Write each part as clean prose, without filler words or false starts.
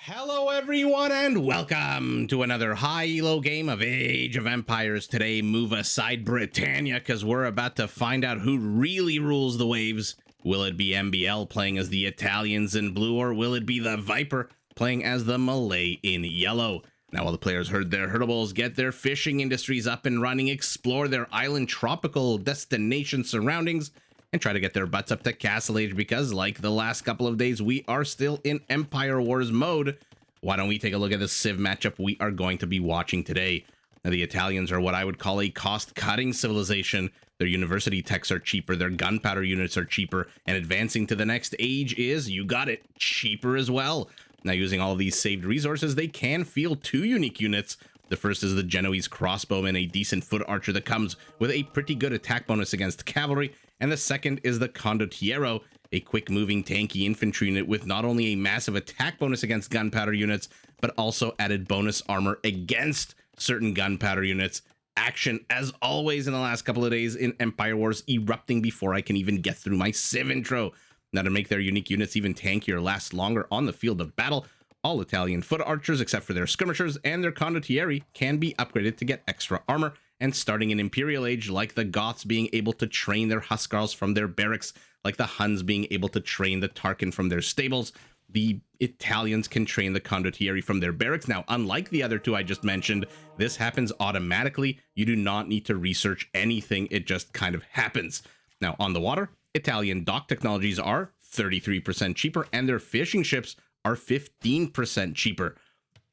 Hello everyone and welcome to another high elo game of Age of Empires. Today move aside Britannia because we're about to find out who really rules the waves. Will it be MbL playing as the Italians in blue, or will it be the Viper playing as the Malay in yellow? Now all the players heard their herdables, get their fishing industries up and running, explore their island tropical destination surroundings, and try to get their butts up to Castle Age, because like the last couple of days, we are still in Empire Wars mode. Why don't we take a look at the Civ matchup we are going to be watching today? Now, the Italians are what I would call a cost-cutting civilization. Their university techs are cheaper, their gunpowder units are cheaper, and advancing to the next age is, you got it, cheaper as well. Now, using all of these saved resources, they can field two unique units. The first is the Genoese crossbowman, a decent foot archer that comes with a pretty good attack bonus against cavalry, and the second is the Condottiero, a quick-moving tanky infantry unit with not only a massive attack bonus against gunpowder units, but also added bonus armor against certain gunpowder units. Action, as always, in the last couple of days in Empire Wars, erupting before I can even get through my Civ intro. Now, to make their unique units even tankier, last longer on the field of battle, all Italian foot archers, except for their skirmishers and their condottieri, can be upgraded to get extra armor. And starting in Imperial Age, like the Goths being able to train their Huskarls from their barracks, like the Huns being able to train the Tarkin from their stables, the Italians can train the condottieri from their barracks. Now, unlike the other two I just mentioned, this happens automatically. You do not need to research anything. It just kind of happens. Now, on the water, Italian dock technologies are 33% cheaper, and their fishing ships are 15% cheaper.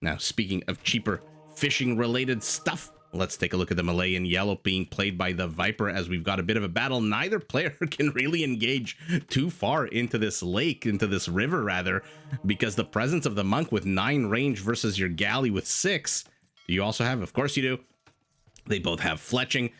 Now, speaking of cheaper fishing-related stuff, let's take a look at the Malay in yellow being played by the Viper, as we've got a bit of a battle. Neither player can really engage too far into this lake, into this river rather, because the presence of the monk with 9 range versus your galley with 6. You also have, of course you do, they both have fletching.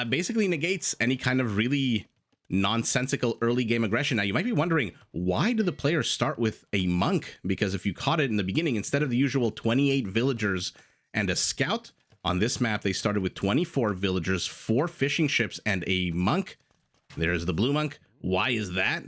Basically negates any kind of really nonsensical early game aggression. Now, you might be wondering, why do the players start with a monk? Because if you caught it in the beginning, instead of the usual 28 villagers and a scout, on this map, they started with 24 villagers, 4 fishing ships, and a monk. There's the blue monk. Why is that?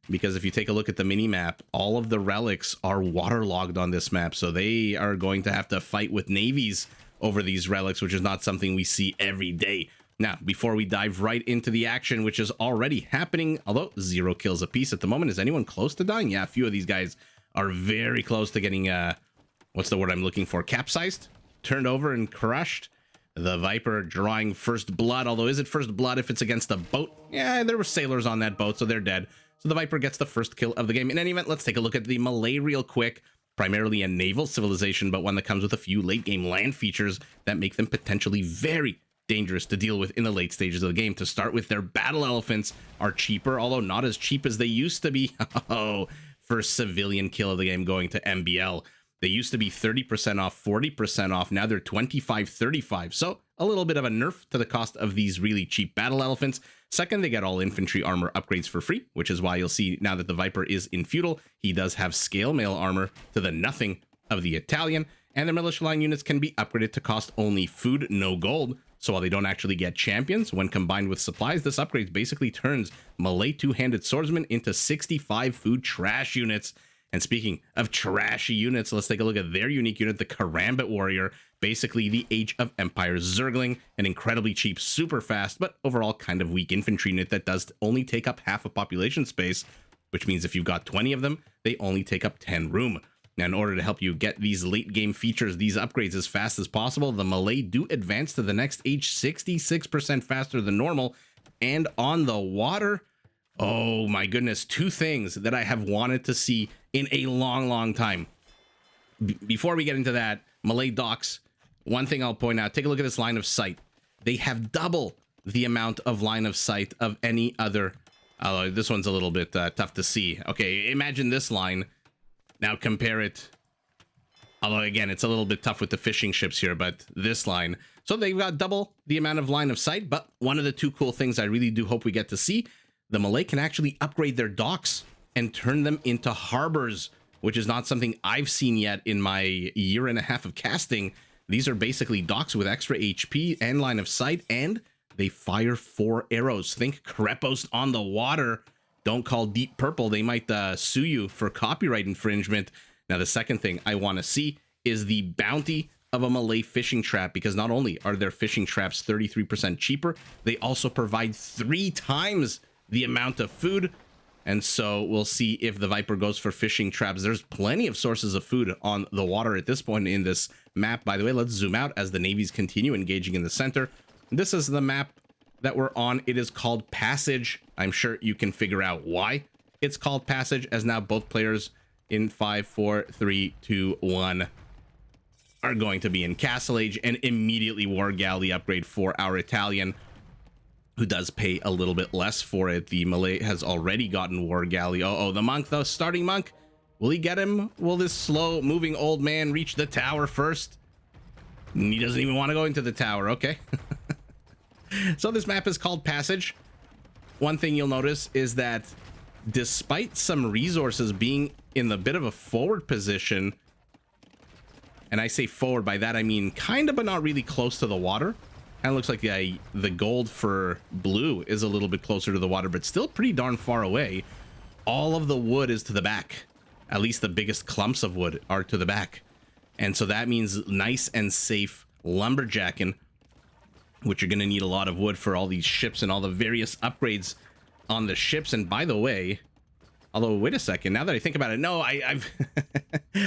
Because if you take a look at the mini-map, all of the relics are waterlogged on this map, so they are going to have to fight with navies over these relics, which is not something we see every day. Now, before we dive right into the action, which is already happening, although 0 kills apiece at the moment, is anyone close to dying? Yeah, a few of these guys are very close to getting, what's the word I'm looking for? Capsized? Turned over and crushed. The Viper drawing first blood, although is it first blood if it's against a boat? Yeah, there were sailors on that boat, so they're dead. So the Viper gets the first kill of the game. In any event, let's take a look at the Malay real quick. Primarily a naval civilization, but one that comes with a few late game land features that make them potentially very dangerous to deal with in the late stages of the game. To start with, their battle elephants are cheaper, although not as cheap as they used to be. Oh, first civilian kill of the game going to MbL. They used to be 30% off, 40% off. Now they're 25, 35. So a little bit of a nerf to the cost of these really cheap battle elephants. Second, they get all infantry armor upgrades for free, which is why you'll see now that the Viper is in Feudal, he does have scale mail armor to the nothing of the Italian. And their militia line units can be upgraded to cost only food, no gold. So while they don't actually get champions, when combined with supplies, this upgrade basically turns Malay two-handed swordsmen into 65 food trash units. And speaking of trashy units, let's take a look at their unique unit, the Karambit Warrior, basically the Age of Empires Zergling, an incredibly cheap, super fast, but overall kind of weak infantry unit that does only take up half of population space, which means if you've got 20 of them, they only take up 10 room. Now, in order to help you get these late game features, these upgrades as fast as possible, the Malay do advance to the next age 66% faster than normal. And on the water, oh my goodness, 2 things that I have wanted to see in a long time. Before we get into that, Malay docks, one thing I'll point out, take a look at this line of sight. They have double the amount of line of sight of any other. This one's a little bit tough to see. Okay, imagine this line. Now compare it, although again, it's a little bit tough with the fishing ships here, but this line. So they've got double the amount of line of sight, but one of the 2 cool things I really do hope we get to see, the Malay can actually upgrade their docks and turn them into harbors, which is not something I've seen yet in my year and a half of casting. These are basically docks with extra HP and line of sight, and they fire 4 arrows. Think Krepos on the water. Don't call Deep Purple. They might sue you for copyright infringement. Now, the second thing I want to see is the bounty of a Malay fishing trap, because not only are their fishing traps 33% cheaper, they also provide 3 times the amount of food. And so we'll see if the Viper goes for fishing traps. There's plenty of sources of food on the water at this point in this map. By the way, let's zoom out as the navies continue engaging in the center. This is the map that we're on. It is called Passage. I'm sure you can figure out why it's called Passage, as now both players in 5, 4, 3, 2, 1 are going to be in Castle Age, and immediately War Galley upgrade for our Italian, who does pay a little bit less for it. The Malay has already gotten War Galley. Oh, the monk though, starting monk. Will he get him? Will this slow moving old man reach the tower first? He doesn't even want to go into the tower. Okay. So this map is called Passage. One thing you'll notice is that despite some resources being in the bit of a forward position, and I say forward, by that I mean kind of, but not really close to the water. Kind of looks like the gold for blue is a little bit closer to the water, but still pretty darn far away. All of the wood is to the back. At least the biggest clumps of wood are to the back. And so that means nice and safe lumberjacking, which you're going to need a lot of wood for all these ships and all the various upgrades on the ships. And by the way, although, wait a second, now that I think about it, no, I've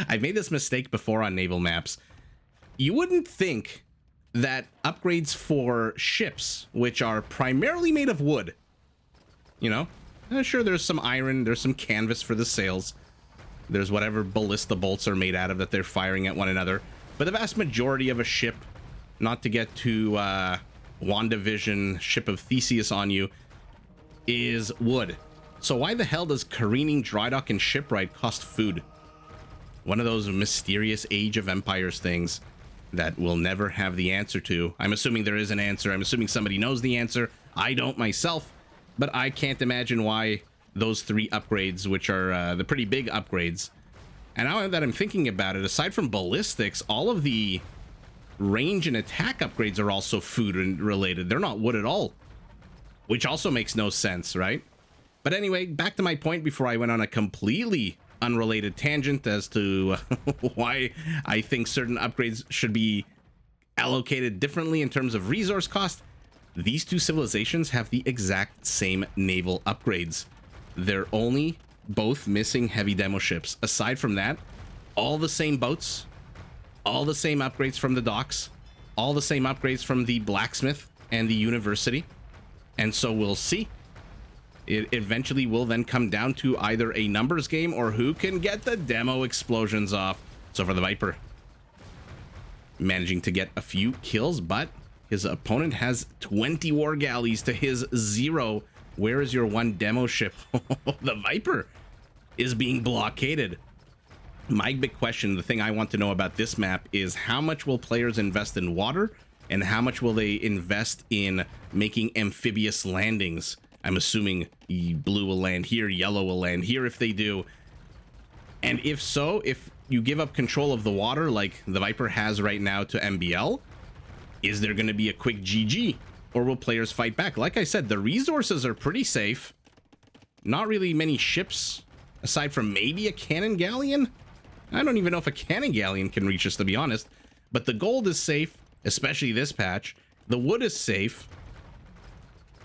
I've made this mistake before on naval maps. You wouldn't think that upgrades for ships, which are primarily made of wood, you know, sure, there's some iron, there's some canvas for the sails, there's whatever ballista bolts are made out of that they're firing at one another, but the vast majority of a ship, not to get to WandaVision, Ship of Theseus on you, is wood. So why the hell does careening, dry dock, and shipwright cost food? One of those mysterious Age of Empires things that we'll never have the answer to. I'm assuming there is an answer. I'm assuming somebody knows the answer. I don't myself, but I can't imagine why those 3 upgrades, which are the pretty big upgrades. And now that I'm thinking about it, aside from ballistics, all of the range and attack upgrades are also food related. They're not wood at all, which also makes no sense, right? But anyway, back to my point before I went on a completely unrelated tangent as to why I think certain upgrades should be allocated differently in terms of resource cost. These 2 civilizations have the exact same naval upgrades. They're only both missing heavy demo ships. Aside from that, all the same boats, all the same upgrades from the docks, all the same upgrades from the blacksmith and the university. And so we'll see. It eventually will then come down to either a numbers game or who can get the demo explosions off. So for the Viper, managing to get a few kills, but his opponent has 20 war galleys to his 0. Where is your 1 demo ship? The Viper is being blockaded. My big question, the thing I want to know about this map, is how much will players invest in water and how much will they invest in making amphibious landings? I'm assuming blue will land here, yellow will land here if they do. And if so, if you give up control of the water like the Viper has right now to MbL, is there going to be a quick GG? Or will players fight back? Like I said, the resources are pretty safe. Not really many ships, aside from maybe a cannon galleon. I don't even know if a cannon galleon can reach us, to be honest. But the gold is safe, especially this patch. The wood is safe.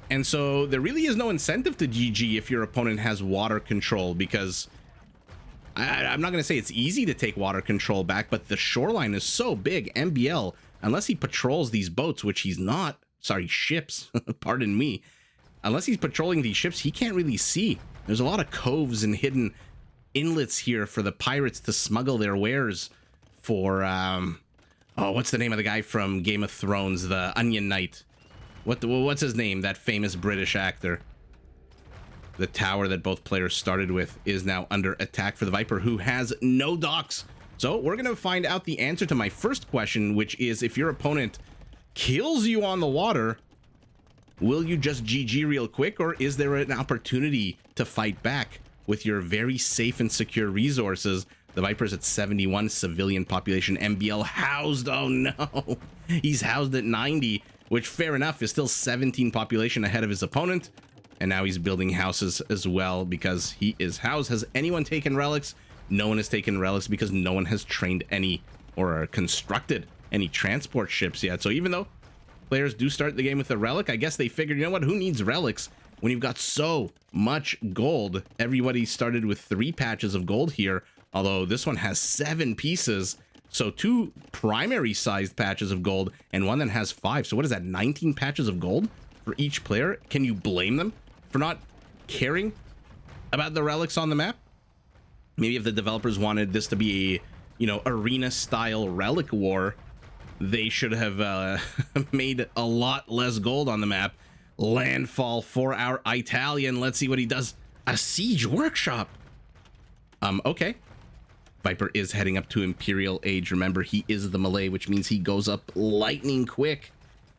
And so there really is no incentive to GG if your opponent has water control, because I'm not going to say it's easy to take water control back, but the shoreline is so big. MbL, unless he patrols these boats, which he's not, sorry, ships, pardon me, unless he's patrolling these ships, he can't really see. There's a lot of coves and hidden inlets here for the pirates to smuggle their wares for, oh, what's the name of the guy from Game of Thrones, the Onion Knight? What's his name? That famous British actor. The tower that both players started with is now under attack for the Viper, who has no docks. So we're going to find out the answer to my first question, which is, if your opponent kills you on the water, will you just GG real quick, or is there an opportunity to fight back with your very safe and secure resources? The Viper's at 71 civilian population. MbL housed, oh no, he's housed at 90, which fair enough is still 17 population ahead of his opponent. And now he's building houses as well because he is housed. Has anyone taken relics? No one has taken relics because no one has trained any or constructed any transport ships yet. So even though players do start the game with a relic, I guess they figured, you know what, who needs relics when you've got so much gold? Everybody started with 3 patches of gold here, although this one has 7 pieces. So 2 primary sized patches of gold and one that has 5. So what is that, 19 patches of gold for each player? Can you blame them for not caring about the relics on the map? Maybe if the developers wanted this to be a, you know, arena style relic war, they should have made a lot less gold on the map. Landfall for our Italian. Let's see what he does. A siege workshop. Okay. Viper is heading up to Imperial Age. Remember, he is the Malay, which means he goes up lightning quick.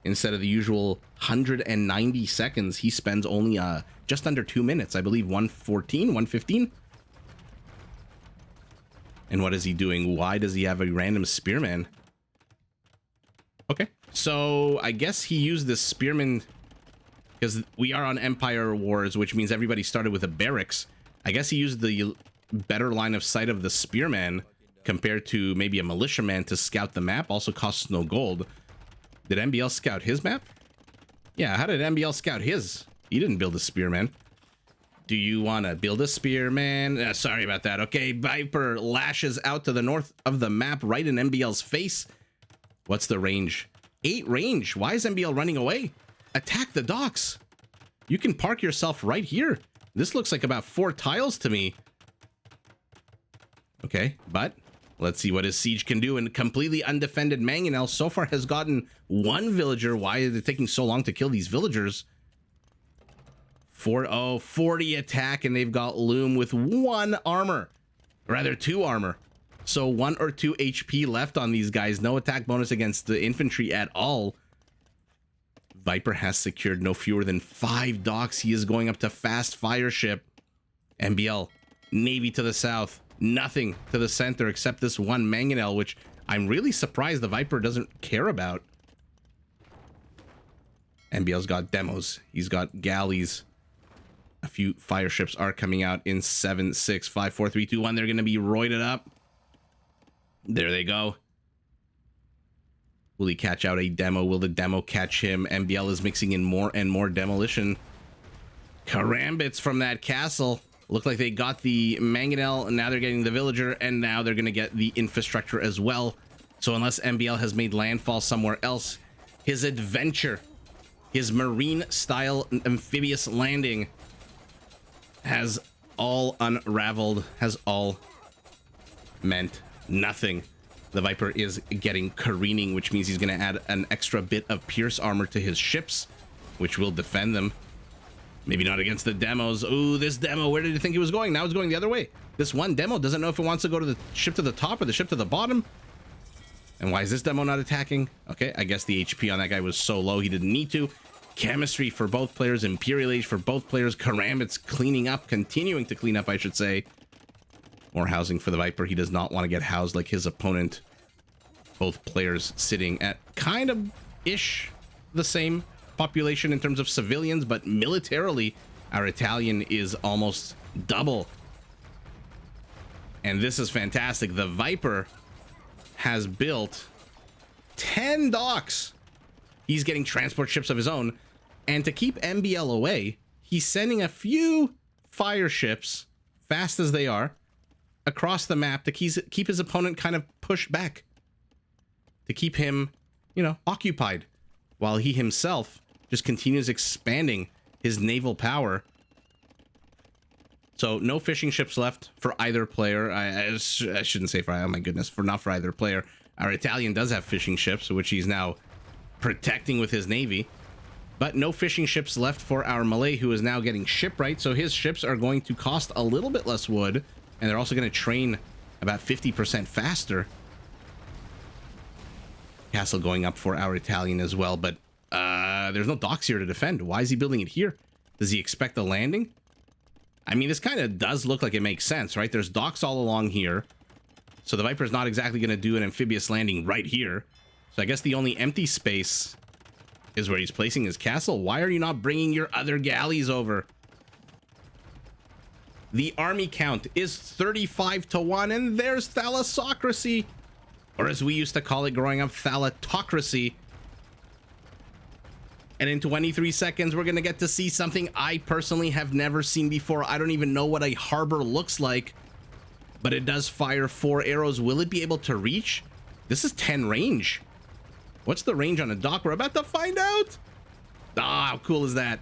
Instead of the usual 190 seconds, he spends only just under 2 minutes. I believe 114, 115. And what is he doing? Why does he have a random spearman? Okay, so I guess he used this spearman because we are on Empire Wars, which means everybody started with a barracks. I guess he used the better line of sight of the spearman compared to maybe a militiaman to scout the map. Also costs no gold. Did MbL scout his map? Yeah, how did MbL scout his? He didn't build a spearman. Do you want to build a spearman? Sorry about that. Okay, Viper lashes out to the north of the map, right in MbL's face. What's the range? 8 range. Why is MbL running away? Attack the docks. You can park yourself right here. This looks like about 4 tiles to me. Okay, but let's see what his siege can do. And completely undefended Mangonel so far has gotten 1 villager. Why is it taking so long to kill these villagers? 40 attack, and they've got Loom with 1 armor. Rather, 2 armor. So 1 or 2 HP left on these guys. No attack bonus against the infantry at all. Viper has secured no fewer than 5 docks. He is going up to fast fire ship. MbL, Navy to the south. Nothing to the center except this 1 Mangonel, which I'm really surprised the Viper doesn't care about. MbL's got demos. He's got galleys. A few fire ships are coming out in 7, 6, 5, 4, 3, 2, 1. They're going to be roided up. There they go. Will he catch out a demo? Will the demo catch him? MbL is mixing in more and more demolition. Karambits from that castle. Look like they got the Mangonel, and now they're getting the villager, and now they're going to get the infrastructure as well. So unless MbL has made landfall somewhere else, his adventure, his marine-style amphibious landing has all unraveled, has all meant nothing. The Viper is getting careening, which means he's going to add an extra bit of pierce armor to his ships, which will defend them. Maybe not against the demos. Ooh, this demo, where did you think he was going? Now it's going the other way. This 1 demo doesn't know if it wants to go to the ship to the top or the ship to the bottom. And why is this demo not attacking? Okay, I guess the HP on that guy was so low he didn't need to. Chemistry for both players, Imperial Age for both players. Karambit's cleaning up, continuing to clean up, I should say. More housing for the Viper. He does not want to get housed like his opponent. Both players sitting at kind of ish the same population in terms of civilians, but militarily our Italian is almost double. And this is fantastic. The Viper has built 10 docks. He's getting transport ships of his own, and to keep MbL away, he's sending a few fire ships, fast as they are, across the map to keep his opponent kind of pushed back, to keep him, you know, occupied, while he himself just continues expanding his naval power. So no fishing ships left for either player. I shouldn't say for, oh my goodness, not for either player. Our Italian does have fishing ships, which he's now protecting with his navy, but no fishing ships left for our Malay, who is now getting shipwright. So his ships are going to cost a little bit less wood, and they're also going to train about 50% faster. Castle going up for our Italian as well, but there's no docks here to defend. Why is he building it here? Does he expect a landing? I mean, this kind of does look like it makes sense, right? There's docks all along here, so the Viper's not exactly going to do an amphibious landing right here. So I guess the only empty space is where he's placing his castle. Why are you not bringing your other galleys over? The army count is 35 to 1, and there's thalassocracy, or as we used to call it growing up, thalatocracy. And in 23 seconds, we're going to get to see something I personally have never seen before. I don't even know what a harbor looks like, but it does fire 4 arrows. Will it be able to reach? This is 10 range. What's the range on a dock? We're about to find out. Ah, how cool is that?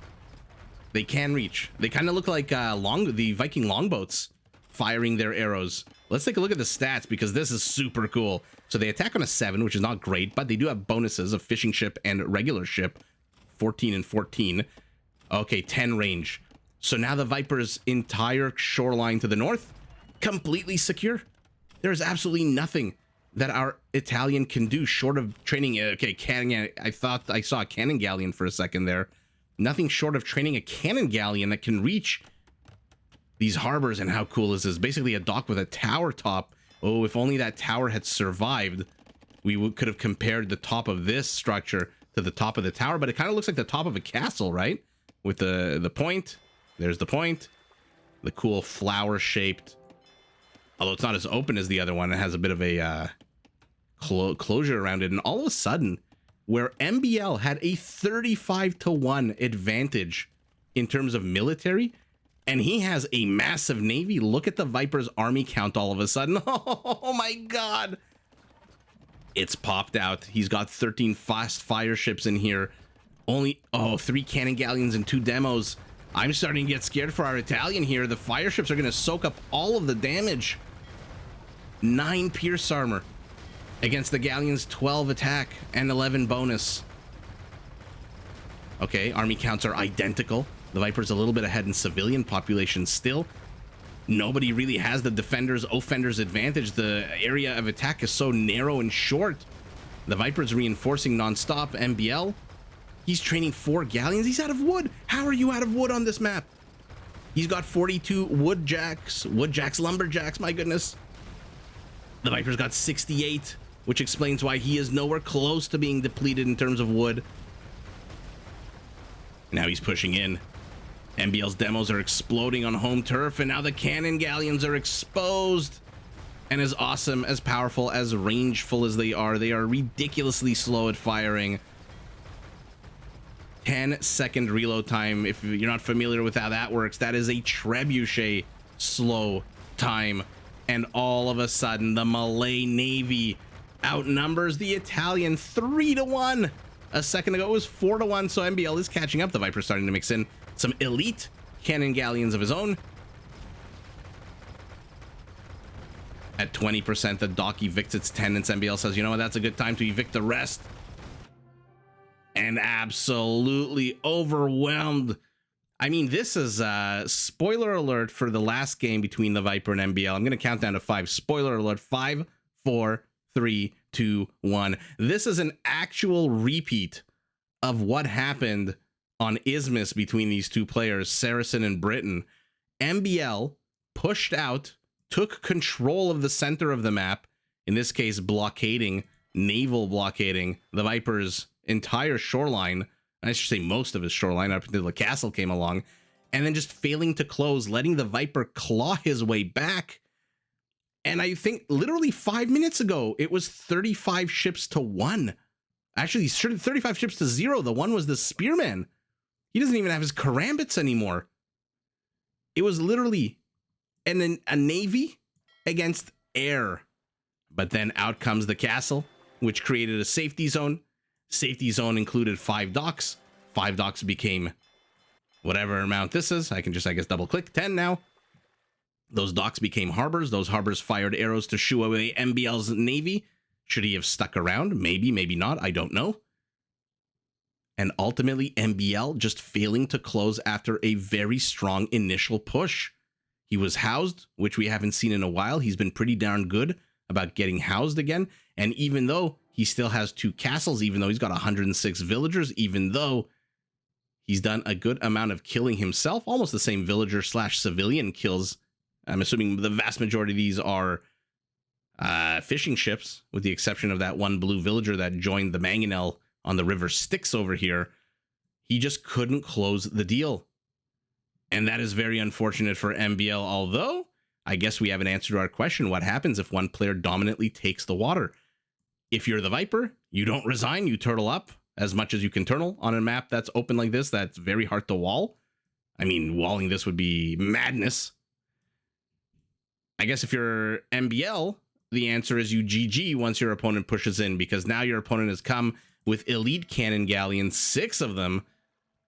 They can reach. They kind of look like the Viking longboats firing their arrows. Let's take a look at the stats because this is super cool. So they attack on a 7, which is not great, but they do have bonuses of fishing ship and regular ship. 14 and 14. Okay, 10 range. So now the Viper's entire shoreline to the north, completely secure. There's absolutely nothing that our Italian can do short of training. Okay, cannon. I thought I saw a cannon galleon for a second there. Nothing short of training a cannon galleon that can reach these harbors. And how cool is this? Basically a dock with a tower top. Oh, if only that tower had survived, we could have compared the top of this structure to the top of the tower, but it kind of looks like the top of a castle, right? With the point. There's the point. The cool flower shaped, although it's not as open as the other one. It has a bit of a closure around it. And all of a sudden, where MbL had a 35 to 1 advantage in terms of military, and he has a massive navy. Look at the Viper's army count all of a sudden. Oh my God. It's popped out. He's got 13 fast fire ships in here. Only, 3 cannon galleons and 2 demos. I'm starting to get scared for our Italian here. The fire ships are going to soak up all of the damage. 9 pierce armor against the galleon's 12 attack and 11 bonus. Okay, army counts are identical. The Viper's a little bit ahead in civilian population still. Nobody really has the defender's offender's advantage. The area of attack is so narrow and short. The Viper's reinforcing nonstop. MbL, he's training 4 galleons. He's out of wood. How are you out of wood on this map? He's got 42 woodjacks, lumberjacks. My goodness. The Viper's got 68, which explains why he is nowhere close to being depleted in terms of wood. Now he's pushing in. MbL's demos are exploding on home turf, and now the cannon galleons are exposed. And as awesome, as powerful, as rangeful as they are ridiculously slow at firing. 10-second reload time. If you're not familiar with how that works, that is a trebuchet slow time. And all of a sudden, the Malay Navy outnumbers the Italian 3 to 1. A second ago, it was 4 to 1, so MbL is catching up. The Viper's starting to mix in some elite cannon galleons of his own. At 20%, the dock evicts its tenants. MbL says, you know what, that's a good time to evict the rest. And absolutely overwhelmed. I mean, this is spoiler alert for the last game between the Viper and MbL. I'm going to count down to 5. Spoiler alert, 5, 4, 3, 2, 1. This is an actual repeat of what happened on Isthmus between these two players, Saracen and Britain. MbL pushed out, took control of the center of the map, in this case blockading, naval blockading the Viper's entire shoreline. I should say most of his shoreline up until the castle came along, and then just failing to close, letting the Viper claw his way back. And I think literally 5 minutes ago, it was 35 ships to 1. Actually, 35 ships to 0. The one was the Spearman. He doesn't even have his karambits anymore. It was literally a navy against air. But then out comes the castle, which created a safety zone. Safety zone included 5 docks. 5 docks became whatever amount this is. I can just, I guess, double click 10 now. Those docks became harbors. Those harbors fired arrows to shoo away MbL's navy. Should he have stuck around? Maybe, maybe not. I don't know. And ultimately, MbL just failing to close after a very strong initial push. He was housed, which we haven't seen in a while. He's been pretty darn good about getting housed again. And even though he still has 2 castles, even though he's got 106 villagers, even though he's done a good amount of killing himself, almost the same villager / civilian kills. I'm assuming the vast majority of these are fishing ships, with the exception of that one blue villager that joined the mangonel on the river Styx over here. He just couldn't close the deal. And that is very unfortunate for MbL, although I guess we have an answer to our question. What happens if one player dominantly takes the water? If you're the Viper, you don't resign, you turtle up as much as you can turtle on a map that's open like this, that's very hard to wall. I mean, walling this would be madness. I guess if you're MbL, the answer is you GG once your opponent pushes in, because now your opponent has come with elite cannon galleons, 6 of them,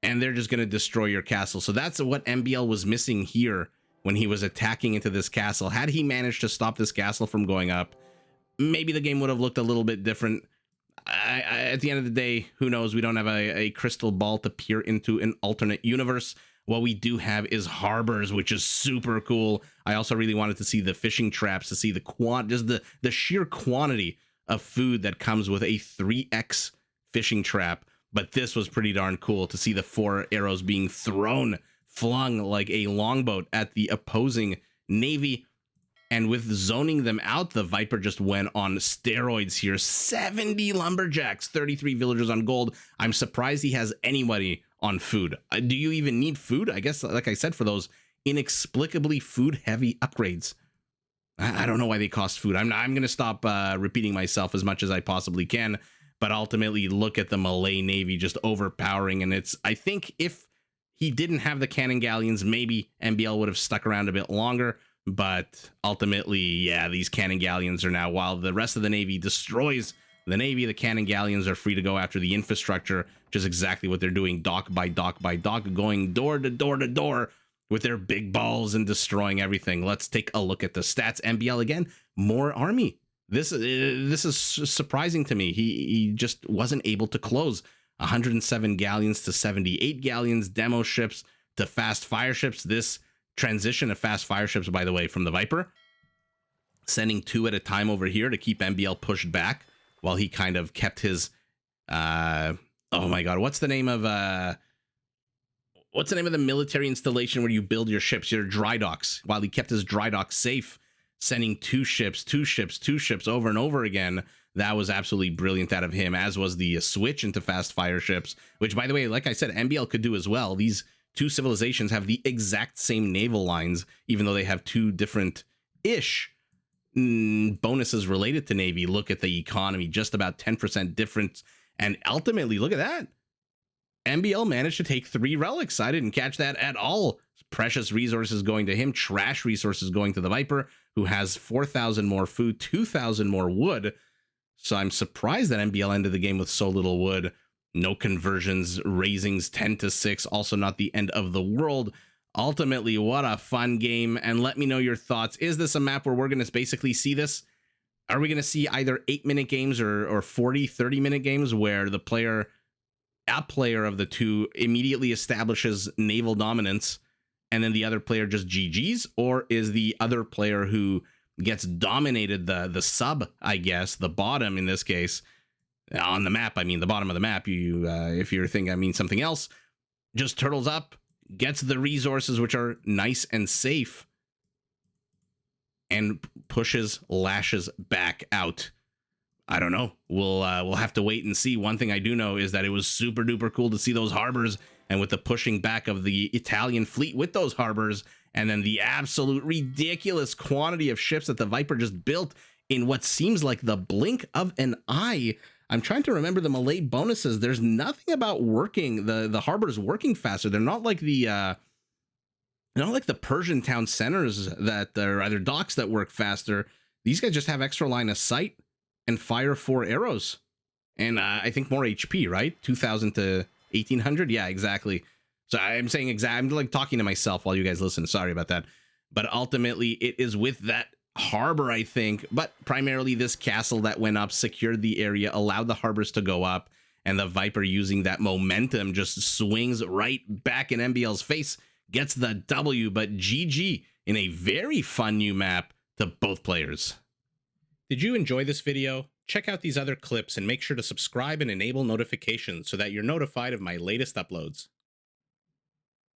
and they're just going to destroy your castle. So that's what MbL was missing here when he was attacking into this castle. Had he managed to stop this castle from going up, maybe the game would have looked a little bit different. At the end of the day, who knows? We don't have a crystal ball to peer into an alternate universe. What we do have is harbors, which is super cool. I also really wanted to see the fishing traps, to see the sheer quantity of food that comes with a 3x fishing trap. But this was pretty darn cool to see the 4 arrows being flung like a longboat at the opposing navy. And with zoning them out, the Viper just went on steroids here. 70 lumberjacks, 33 villagers on gold. I'm surprised he has anybody on food. Do you even need food? I guess, like I said, for those inexplicably food-heavy upgrades. I don't know why they cost food. I'm going to stop repeating myself as much as I possibly can. But ultimately, look at the Malay Navy just overpowering. And I think if he didn't have the cannon galleons, maybe MbL would have stuck around a bit longer. But ultimately, yeah, these cannon galleons are now, while the rest of the Navy destroys the Navy, the cannon galleons are free to go after the infrastructure, which is exactly what they're doing, dock by dock by dock, going door to door to door with their big balls and destroying everything. Let's take a look at the stats. MbL again, more army. This is surprising to me. He just wasn't able to close. 107 galleons to 78 galleons, demo ships to fast fire ships. This transition of fast fire ships, by the way, from the Viper, sending 2 at a time over here to keep MbL pushed back while he kind of kept his oh my god, what's the name of the military installation where you build your ships, your dry docks, while he kept his dry docks safe, sending 2 ships over and over again. That was absolutely brilliant out of him, as was the switch into fast fire ships, which, by the way, like I said, MbL could do as well. These 2 civilizations have the exact same naval lines, even though they have 2 different-ish bonuses related to Navy. Look at the economy, just about 10% difference. And ultimately, look at that. MbL managed to take 3 relics. I didn't catch that at all. Precious resources going to him, trash resources going to the Viper, who has 4,000 more food, 2,000 more wood. So I'm surprised that MbL ended the game with so little wood. No conversions, raisings 10 to 6, also not the end of the world. Ultimately, what a fun game. And let me know your thoughts. Is this a map where we're going to basically see this? Are we going to see either 8-minute games or 40, 30-minute games where a player of the 2 immediately establishes naval dominance and then the other player just GGs? Or is the other player who gets dominated, the sub, I guess, the bottom in this case, on the map, I mean the bottom of the map, if you're thinking I mean something else, just turtles up, gets the resources, which are nice and safe, and lashes back out? I don't know. We'll have to wait and see. One thing I do know is that it was super duper cool to see those harbors, and with the pushing back of the Italian fleet with those harbors, and then the absolute ridiculous quantity of ships that the Viper just built in what seems like the blink of an eye. I'm trying to remember the Malay bonuses. There's nothing about working the harbors working faster. They're not like the Persian town centers that are either docks that work faster. These guys just have extra line of sight and fire 4 arrows, and I think more HP, right? 2,000 to 1,800. Yeah, exactly. So I'm saying I'm like talking to myself while you guys listen. Sorry about that. But ultimately, it is with that harbor, I think, but primarily this castle that went up, secured the area, allowed the harbors to go up, and the Viper, using that momentum, just swings right back in MbL's face, gets the W. But GG in a very fun new map to both players. Did you enjoy this video? Check out these other clips and make sure to subscribe and enable notifications so that you're notified of my latest uploads.